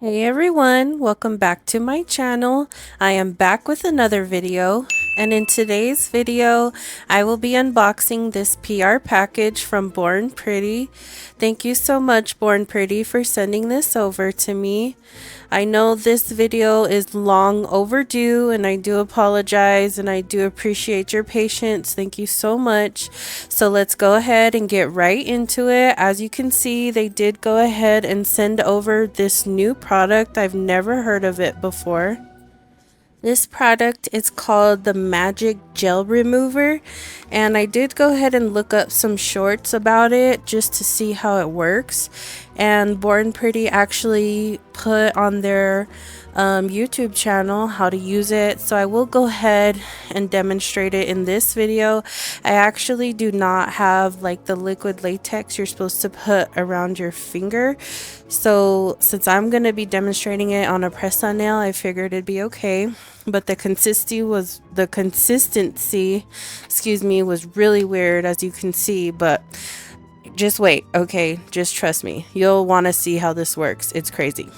Hey everyone, welcome back to my channel. I am back with another video, and in today's video I will be unboxing this PR package from Born Pretty. Thank you so much, Born Pretty, for sending this over to me. I know this video is long overdue and I do apologize, and I do appreciate your patience. Thank you so much. So let's go ahead and get right into it. As you can see, they did go ahead and send over this new product. I've never heard of it before. This product is called the Magic Gel Remover, and I did go ahead and look up some shorts about it just to see how it works. And Born Pretty actually put on their YouTube channel how to use it, so I will go ahead and demonstrate it in this video. I actually do not have like the liquid latex you're supposed to put around your finger, so since I'm going to be demonstrating it on a press-on nail, I figured it'd be okay. But the consistency was really weird, as you can see. But just wait, okay? Just trust me. You'll want to see how this works. It's crazy.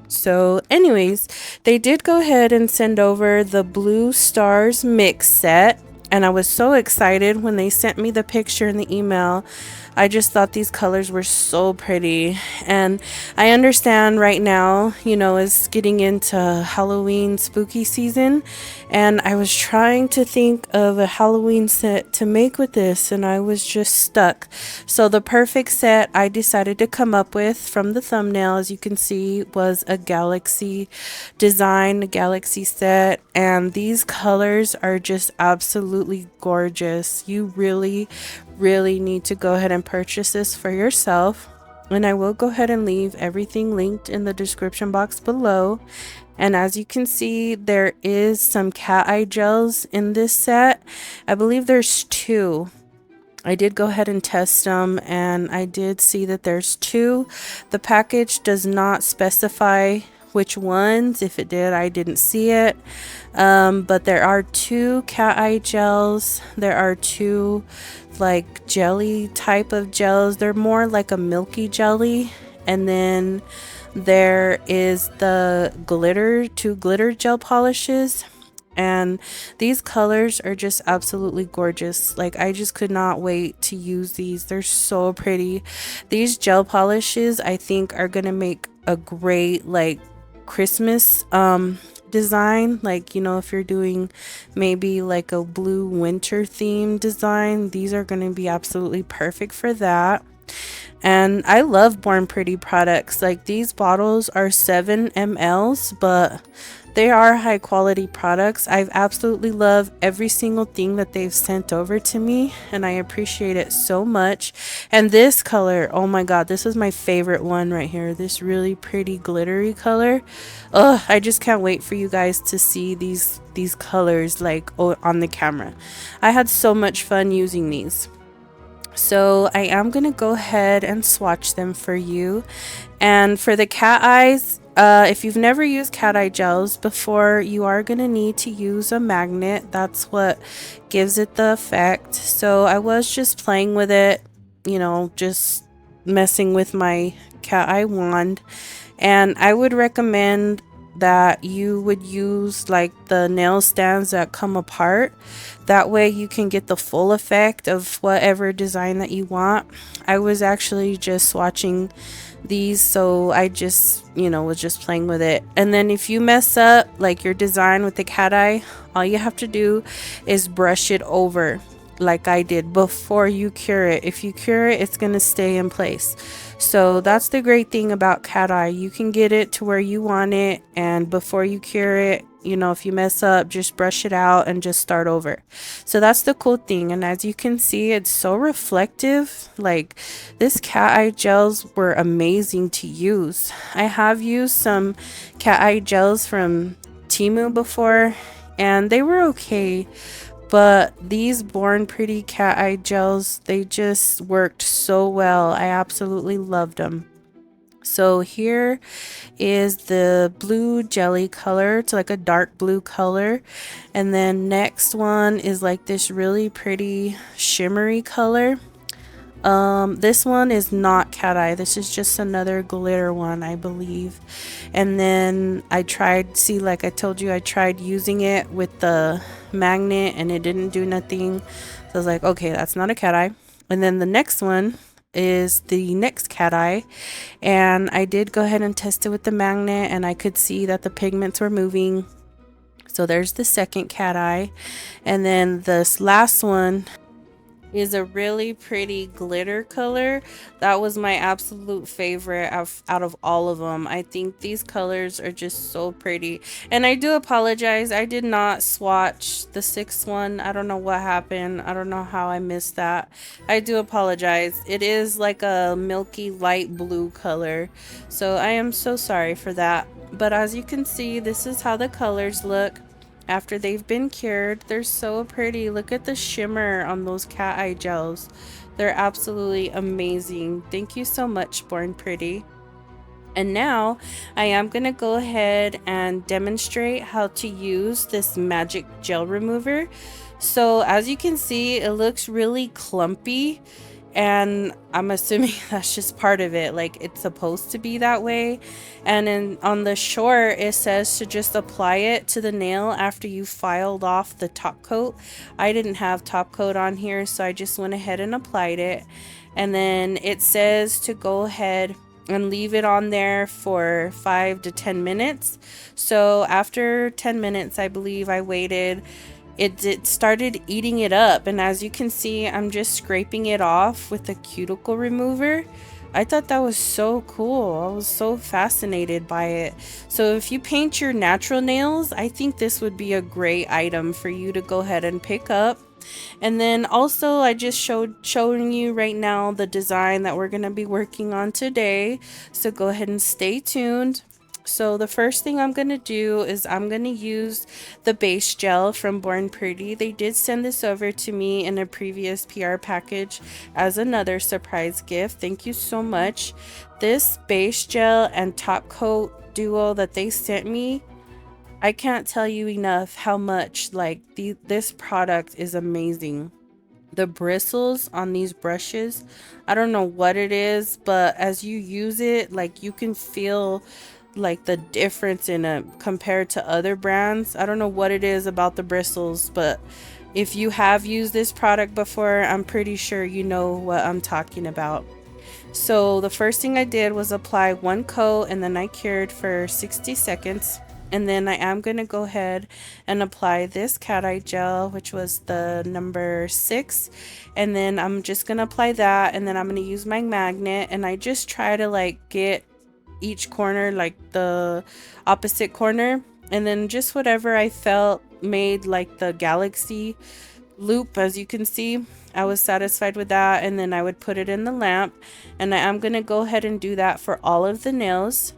So anyways, they did go ahead and send over the Blue Stars mix set, and I was so excited when they sent me the picture in the email. I just thought these colors were so pretty, and I understand right now, you know, it's getting into Halloween spooky season, and I was trying to think of a Halloween set to make with this, and I was just stuck. So the perfect set I decided to come up with from the thumbnail, as you can see, was a galaxy design, a galaxy set, and these colors are just absolutely gorgeous. You really need to go ahead and purchase this for yourself, and I will go ahead and leave everything linked in the description box below. And as you can see, there is some cat eye gels in this set. I believe there's two. I did go ahead and test them, and I did see that there's two. The package does not specify which ones. If it did, I didn't see it. But there are two cat eye gels. There are two like jelly type of gels. They're more like a milky jelly. And then there is the two glitter gel polishes. And these colors are just absolutely gorgeous. Like, I just could not wait to use these. They're so pretty. These gel polishes, I think, are gonna make a great like Christmas design. Like, you know, if you're doing maybe like a blue winter theme design, these are going to be absolutely perfect for that. And I love Born Pretty products. Like, these bottles are 7 mls, but they are high quality products. I've absolutely loved every single thing that they've sent over to me, and I appreciate it so much. And this color, oh my god, this is my favorite one right here. This really pretty glittery color. Oh, I just can't wait for you guys to see these colors like on the camera. I had so much fun using these. So I am gonna go ahead and swatch them for you. And for the cat eyes, if you've never used cat eye gels before, you are going to need to use a magnet. That's what gives it the effect. So I was just playing with it, you know, just messing with my cat eye wand. And I would recommend that you would use like the nail stands that come apart. That way you can get the full effect of whatever design that you want. I was actually just swatching these, so I just, you know, was just playing with it. And then if you mess up like your design with the cat eye, all you have to do is brush it over like I did before you cure it. If you cure it, it's gonna stay in place. So that's the great thing about cat eye. You can get it to where you want it, and before you cure it, you know, if you mess up, just brush it out and just start over. So that's the cool thing. And as you can see, it's so reflective. Like, this cat eye gels were amazing to use. I have used some cat eye gels from Temu before, and they were okay. But these Born Pretty cat eye gels, they just worked so well. I absolutely loved them. So here is the blue jelly color. It's like a dark blue color. And then next one is like this really pretty shimmery color. This one is not cat eye. This is just another glitter one, I believe. And then I tried, see, like I told you, I tried using it with the magnet and it didn't do nothing. So I was like, okay, that's not a cat eye. And then the next one is the next cat eye, and I did go ahead and test it with the magnet, and I could see that the pigments were moving. So there's the second cat eye. And then this last one is a really pretty glitter color. That was my absolute favorite out of all of them. I think these colors are just so pretty. And I do apologize, I did not swatch the sixth one. I don't know what happened. I don't know how I missed that. I do apologize. It is like a milky light blue color, so I am so sorry for that. But as you can see, this is how the colors look after they've been cured. They're so pretty. Look at the shimmer on those cat eye gels. They're absolutely amazing. Thank you so much, Born Pretty. And now I am going to go ahead and demonstrate how to use this magic gel remover. So as you can see, it looks really clumpy, and I'm assuming that's just part of it, like it's supposed to be that way. And then on the short it says to just apply it to the nail after you filed off the top coat. I didn't have top coat on here, so I just went ahead and applied it. And then it says to go ahead and leave it on there for 5 to 10 minutes. So after 10 minutes, I believe, I waited, it started eating it up, and as you can see, I'm just scraping it off with a cuticle remover. I thought that was so cool. I was so fascinated by it. So if you paint your natural nails, I think this would be a great item for you to go ahead and pick up. And then also, I just showing you right now the design that we're going to be working on today, so go ahead and stay tuned. So the first thing I'm going to do is I'm going to use the base gel from Born Pretty. They did send this over to me in a previous PR package as another surprise gift. Thank you so much. This base gel and top coat duo that they sent me, I can't tell you enough how much, like, this product is amazing. The bristles on these brushes, I don't know what it is, but as you use it, like, you can feel like the difference in it compared to other brands. I don't know what it is about the bristles, but if you have used this product before, I'm pretty sure you know what I'm talking about. So the first thing I did was apply one coat, and then I cured for 60 seconds. And then I am going to go ahead and apply this cat eye gel, which was the number 6. And then I'm just going to apply that, and then I'm going to use my magnet, and I just try to like get each corner, like the opposite corner, and then just whatever I felt made like the galaxy loop. As you can see, I was satisfied with that, and then I would put it in the lamp, and I am going to go ahead and do that for all of the nails.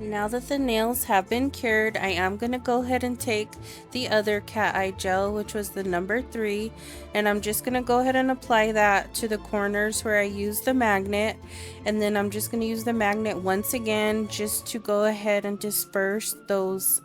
Now that the nails have been cured, I am going to go ahead and take the other cat eye gel, which was the number 3, and I'm just going to go ahead and apply that to the corners where I used the magnet. And then I'm just going to use the magnet once again just to go ahead and disperse those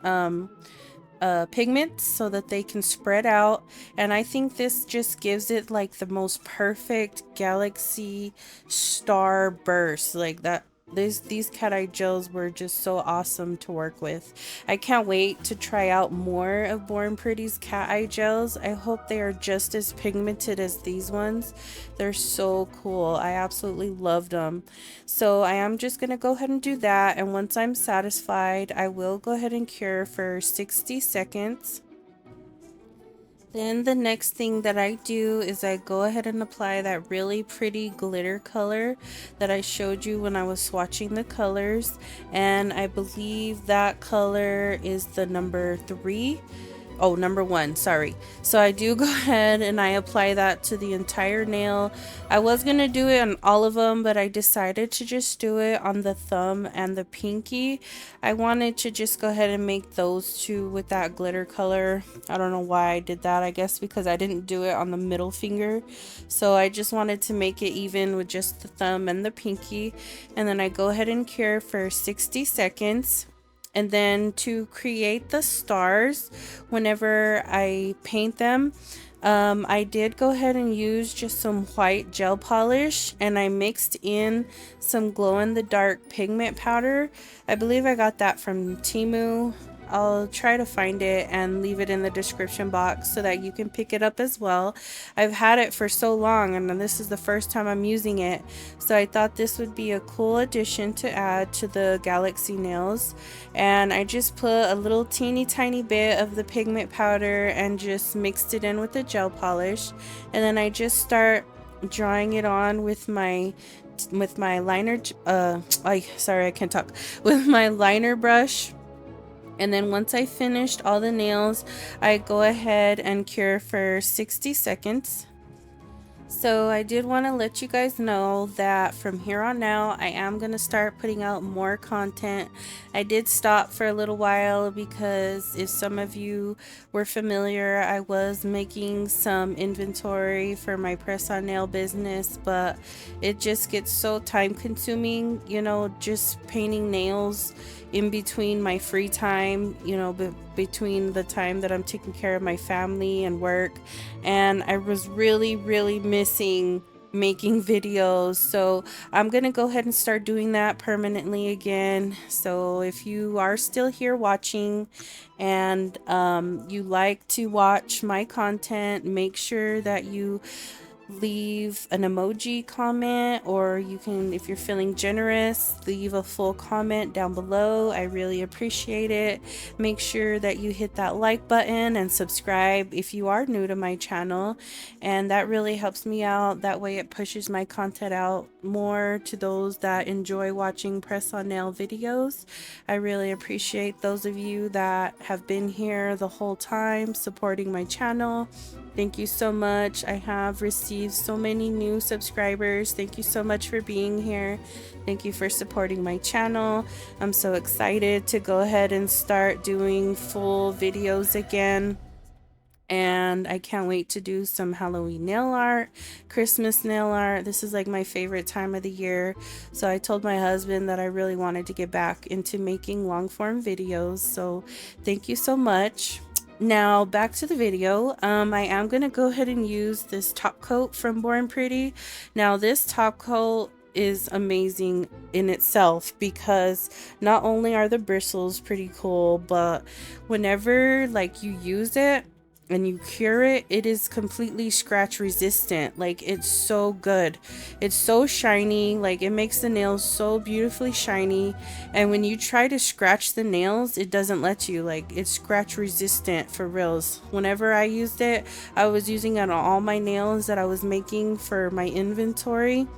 pigments so that they can spread out. And I think this just gives it like the most perfect galaxy star burst, like that. these cat eye gels were just so awesome to work with. I can't wait to try out more of Born Pretty's cat eye gels. I hope they are just as pigmented as these ones. They're so cool. I absolutely loved them. So I am just going to go ahead and do that, and once I'm satisfied, I will go ahead and cure for 60 seconds. Then the next thing that I do is I go ahead and apply that really pretty glitter color that I showed you when I was swatching the colors, and I believe that color is the number 3. Oh, number 1, sorry. So I do go ahead and I apply that to the entire nail. I was gonna do it on all of them, but I decided to just do it on the thumb and the pinky. I wanted to just go ahead and make those two with that glitter color. I don't know why I did that. I guess because I didn't do it on the middle finger. So I just wanted to make it even with just the thumb and the pinky. And then I go ahead and cure for 60 seconds. And then to create the stars, whenever I paint them, I did go ahead and use just some white gel polish, and I mixed in some glow-in-the-dark pigment powder. I believe I got that from Temu. I'll try to find it and leave it in the description box so that you can pick it up as well. I've had it for so long, and this is the first time I'm using it, so I thought this would be a cool addition to add to the Galaxy nails. And I just put a little teeny tiny bit of the pigment powder and just mixed it in with the gel polish, and then I just start drawing it on with my liner sorry, I can't talk, with my liner brush. And then once I finished all the nails, I go ahead and cure for 60 seconds. So I did want to let you guys know that from here on out, I am going to start putting out more content. I did stop for a little while because if some of you were familiar, I was making some inventory for my press-on nail business, but it just gets so time consuming, you know, just painting nails in between my free time, you know, between the time that I'm taking care of my family and work. And I was really missing making videos, so I'm gonna go ahead and start doing that permanently again. So if you are still here watching and you like to watch my content, make sure that you leave an emoji comment, or you can, if you're feeling generous, leave a full comment down below. I really appreciate it. Make sure that you hit that like button and subscribe if you are new to my channel, and that really helps me out. That way it pushes my content out more to those that enjoy watching press on nail videos. I really appreciate those of you that have been here the whole time supporting my channel. Thank you so much. I have received so many new subscribers. Thank you so much for being here. Thank you for supporting my channel. I'm so excited to go ahead and start doing full videos again. And I can't wait to do some Halloween nail art, Christmas nail art. This is like my favorite time of the year. So I told my husband that I really wanted to get back into making long form videos. So thank you so much. Now back to the video. I am going to go ahead and use this top coat from Born Pretty. Now this top coat is amazing in itself because not only are the bristles pretty cool, but whenever like you use it and you cure it, it is completely scratch resistant. Like, it's so good. It's so shiny. Like, it makes the nails so beautifully shiny, and when you try to scratch the nails, it doesn't let you. Like, it's scratch resistant for reals. Whenever I used it, I was using it on all my nails that I was making for my inventory.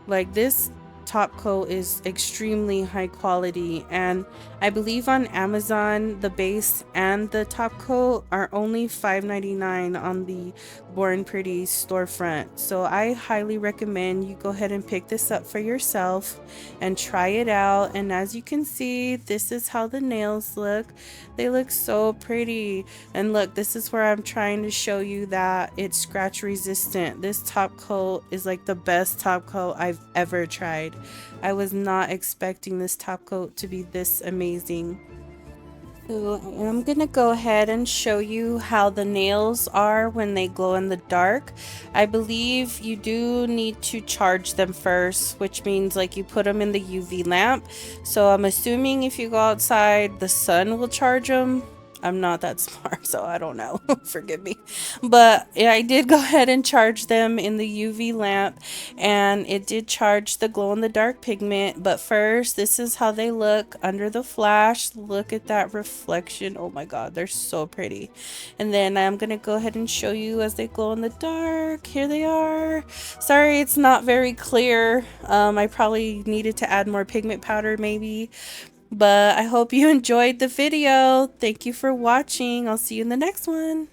Like, this top coat is extremely high quality, and I believe on Amazon the base and the top coat are only $5.99 on the Born Pretty storefront. So I highly recommend you go ahead and pick this up for yourself and try it out. And as you can see, this is how the nails look. They look so pretty. And look, this is where I'm trying to show you that it's scratch resistant. This top coat is like the best top coat I've ever tried. I was not expecting this top coat to be this amazing. So I'm gonna go ahead and show you how the nails are when they glow in the dark. I believe you do need to charge them first, which means like you put them in the UV lamp. So I'm assuming if you go outside, the sun will charge them. I'm not that smart, so I don't know. Forgive me. But yeah, I did go ahead and charge them in the UV lamp, and it did charge the glow in the dark pigment. But first, this is how they look under the flash. Look at that reflection. Oh my god, they're so pretty. And then I'm gonna go ahead and show you as they glow in the dark. Here they are. Sorry, it's not very clear. I probably needed to add more pigment powder maybe. But I hope you enjoyed the video. Thank you for watching. I'll see you in the next one.